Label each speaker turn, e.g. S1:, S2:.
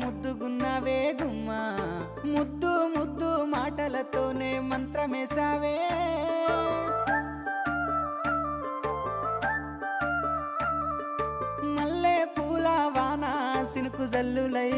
S1: ముద్దుగున్నావే గుమ్మ ముద్దు ముద్దు మాటలతోనే మంత్రమేసావే మల్లె పూల వాన సినుకు జల్లులై